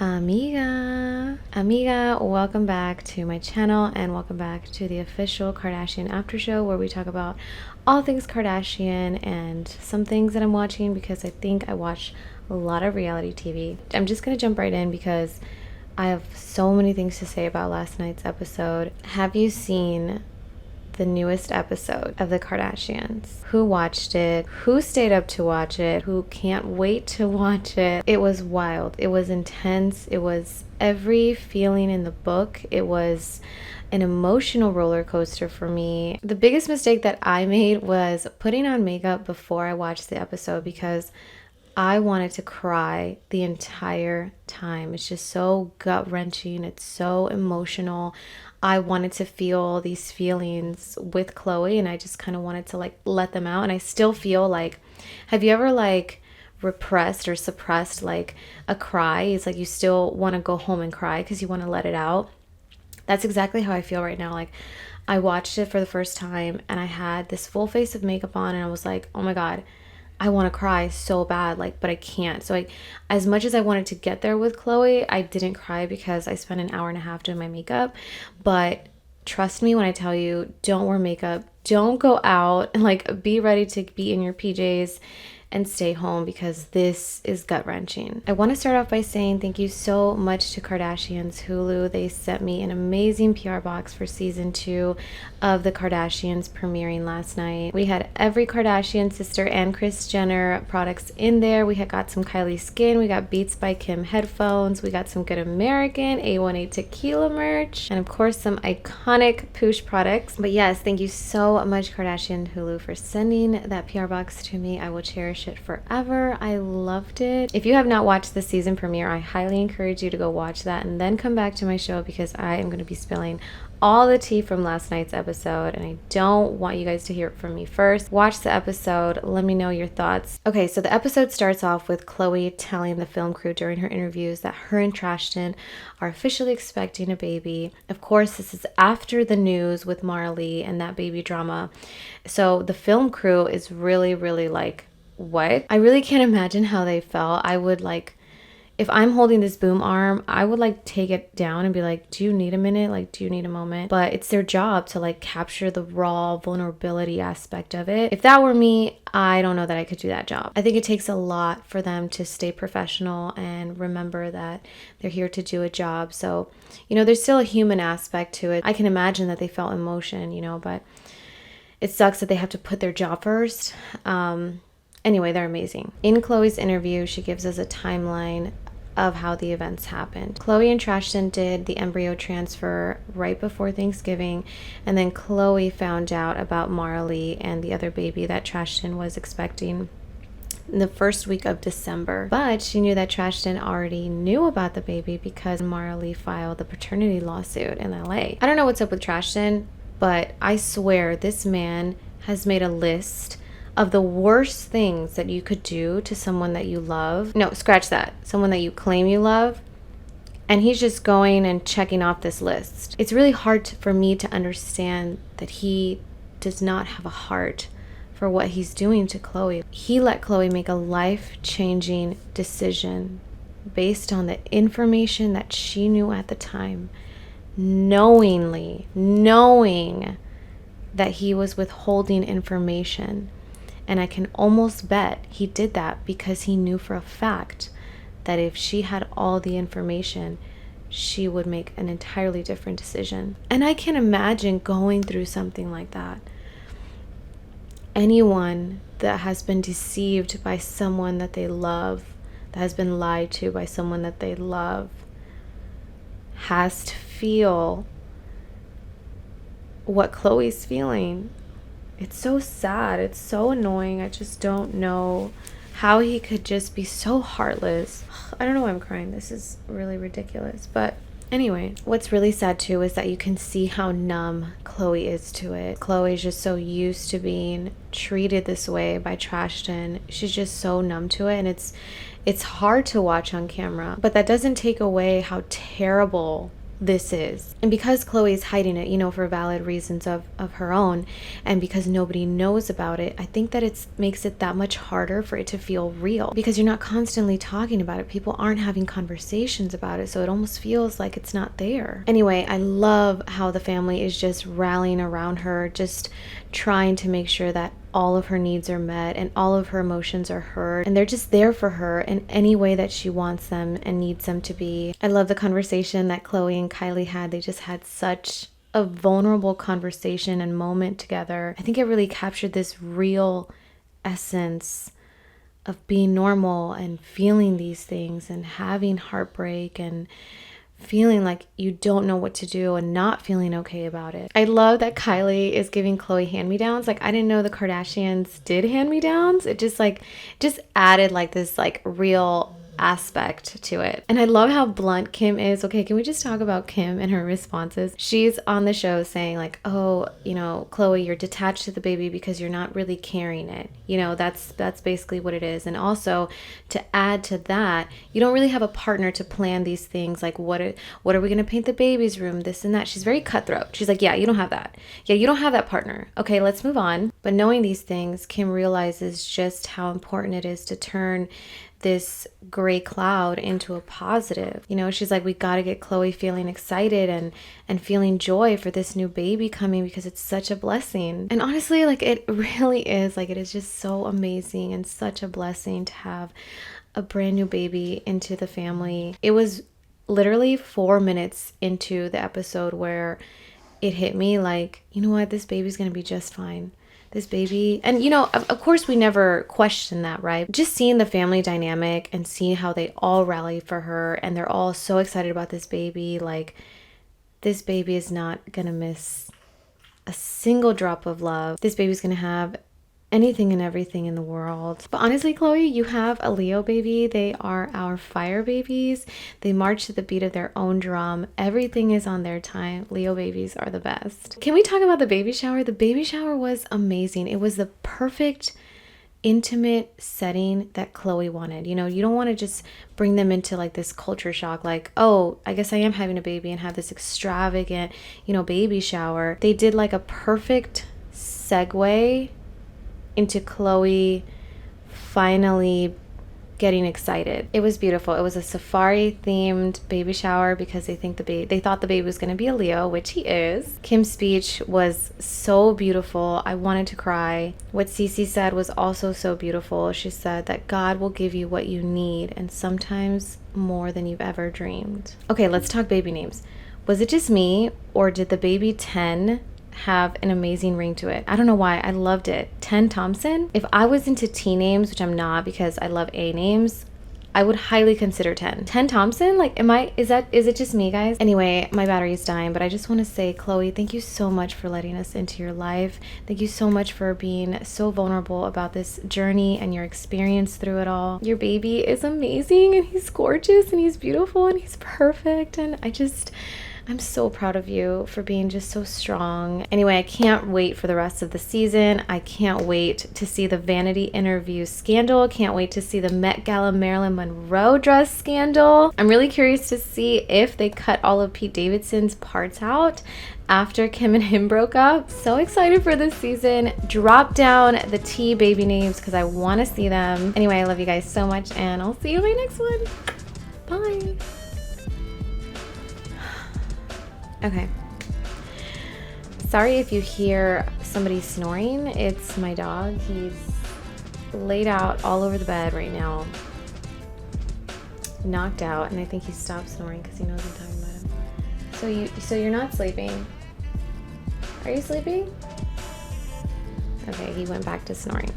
Amiga, welcome back to my channel and welcome back to the official Kardashian After Show, where we talk about all things Kardashian and some things that I'm watching because I think I watch a lot of reality TV. I'm just gonna jump right in because I have so many things to say about last night's episode. Have you seen the newest episode of the Kardashians? Who watched it? Who stayed up to watch it? Who can't wait to watch it? It was wild. It was intense. It was every feeling in the book. It was an emotional roller coaster for me. The biggest mistake that I made was putting on makeup before I watched the episode because I wanted to cry the entire time. It's just so gut-wrenching. It's so emotional. I wanted to feel these feelings with Khloe and I just kind of wanted to let them out. And I still feel like, have you ever repressed or suppressed a cry? It's like you still want to go home and cry because you want to let it out. That's exactly how I feel right now. I watched it for the first time and I had this full face of makeup on and I was like, oh my God, I want to cry so bad, but I can't. So as much as I wanted to get there with Khloe, I didn't cry because I spent an hour and a half doing my makeup. But trust me when I tell you, don't wear makeup. Don't go out and be ready to be in your PJs and stay home because this is gut-wrenching. I want to start off by saying thank you so much to Kardashians Hulu. They sent me an amazing PR box for season 2 of the Kardashians premiering last night. We had every Kardashian sister and Kris Jenner products in there. We had got some Kylie Skin, we got Beats by Kim headphones, we got some Good American, A18 tequila merch, and of course some iconic Poosh products. But yes, thank you so much Kardashian Hulu for sending that PR box to me. I will cherish it forever. I loved it. If you have not watched the season premiere, I highly encourage you to go watch that and then come back to my show because I am going to be spilling all the tea from last night's episode and I don't want you guys to hear it from me first. Watch the episode. Let me know your thoughts. Okay, so the episode starts off with Khloe telling the film crew during her interviews that her and Tristan are officially expecting a baby. Of course, this is after the news with Marley and that baby drama. So the film crew is really what? I really can't imagine how they felt. I would if I'm holding this boom arm, I would take it down and be like, do you need a minute? Do you need a moment? But it's their job to capture the raw vulnerability aspect of it. If that were me, I don't know that I could do that job. I think it takes a lot for them to stay professional and remember that they're here to do a job. So, there's still a human aspect to it. I can imagine that they felt emotion, but it sucks that they have to put their job first. Anyway, they're amazing. In Khloe's interview, she gives us a timeline of how the events happened. Khloe and Tristan did the embryo transfer right before Thanksgiving, and then Khloe found out about Marley and the other baby that Tristan was expecting in the first week of December. But she knew that Tristan already knew about the baby because Marley filed the paternity lawsuit in LA. I don't know what's up with Tristan, but I swear this man has made a list of the worst things that you could do to someone that you love. No, scratch that. Someone that you claim you love. And he's just going and checking off this list. It's really hard for me to understand that he does not have a heart for what he's doing to Khloe. He let Khloe make a life-changing decision based on the information that she knew at the time, knowing that he was withholding information. And I can almost bet he did that because he knew for a fact that if she had all the information, she would make an entirely different decision. And I can imagine going through something like that. Anyone that has been deceived by someone that they love, that has been lied to by someone that they love, has to feel what Khloe's feeling. It's so sad. It's so annoying. I just don't know how he could just be so heartless. I don't know why I'm crying. This is really ridiculous. But anyway, what's really sad too is that you can see how numb Khloe is to it. Khloe is just so used to being treated this way by Tristan. She's just so numb to it, and it's hard to watch on camera. But that doesn't take away how terrible this is. And because Khloe is hiding it, you know, for valid reasons of her own, and because nobody knows about it, I think that it makes it that much harder for it to feel real, because you're not constantly talking about it. People aren't having conversations about it, so it almost feels like it's not there. Anyway, I love how the family is just rallying around her, just trying to make sure that all of her needs are met and all of her emotions are heard, and they're just there for her in any way that she wants them and needs them to be. I love the conversation that Khloe and Kylie had. They just had such a vulnerable conversation and moment together. I think it really captured this real essence of being normal and feeling these things and having heartbreak and feeling like you don't know what to do and not feeling okay about it. I love that Kylie is giving Khloe hand-me-downs. Like, I didn't know the Kardashians did hand-me-downs. It just added like this like real aspect to it. And I love how blunt Kim is. Okay, can we just talk about Kim and her responses? She's on the show saying like, oh, you know, Khloe, you're detached to the baby because you're not really carrying it. You know, that's basically what it is. And also, to add to that, you don't really have a partner to plan these things. Like, what are we going to paint the baby's room, this and that. She's very cutthroat. She's like, yeah, you don't have that. Yeah, you don't have that partner. Okay, let's move on. But knowing these things, Kim realizes just how important it is to turn this gray cloud into a positive. You know, she's like, we got to get Khloe feeling excited and feeling joy for this new baby coming, because it's such a blessing. And honestly, like, it really is. Like, it is just so amazing and such a blessing to have a brand new baby into the family. It was literally 4 minutes into the episode where it hit me like, you know what, this baby's gonna be just fine. This baby, and you know, of course we never question that, right? Just seeing the family dynamic and seeing how they all rally for her and they're all so excited about this baby. Like, this baby is not gonna miss a single drop of love. This baby's gonna have anything and everything in the world. But honestly, Khloe, you have a Leo baby. They are our fire babies. They march to the beat of their own drum. Everything is on their time. Leo babies are the best. Can we talk about the baby shower? The baby shower was amazing. It was the perfect intimate setting that Khloe wanted. You know, you don't want to just bring them into like this culture shock, like, oh, I guess I am having a baby, and have this extravagant, you know, baby shower. They did like a perfect segue into Khloe finally getting excited. It was beautiful. It was a safari themed baby shower because they thought the baby was going to be a Leo, which he is. Kim's speech was so beautiful. I wanted to cry. What Cece said was also so beautiful. She said that God will give you what you need, and sometimes more than you've ever dreamed. Okay, let's talk baby names. Was it just me, or did the baby 10 have an amazing ring to it? I don't know why. I loved it. 10 Thompson. If I was into T names, which I'm not because I love A names, I would highly consider 10. 10 Thompson? Like, is it just me, guys? Anyway, my battery is dying, but I just want to say, Khloe, thank you so much for letting us into your life. Thank you so much for being so vulnerable about this journey and your experience through it all. Your baby is amazing, and he's gorgeous, and he's beautiful, and he's perfect, and I'm so proud of you for being just so strong. Anyway, I can't wait for the rest of the season. I can't wait to see the Vanity interview scandal. Can't wait to see the Met Gala Marilyn Monroe dress scandal. I'm really curious to see if they cut all of Pete Davidson's parts out after Kim and him broke up. So excited for this season. Drop down the T baby names because I want to see them. Anyway, I love you guys so much, and I'll see you in my next one. Bye. Okay. Sorry if you hear somebody snoring. It's my dog. He's laid out all over the bed right now, knocked out, and I think he stopped snoring because he knows I'm talking about him. So you're not sleeping? Are you sleeping? Okay, he went back to snoring.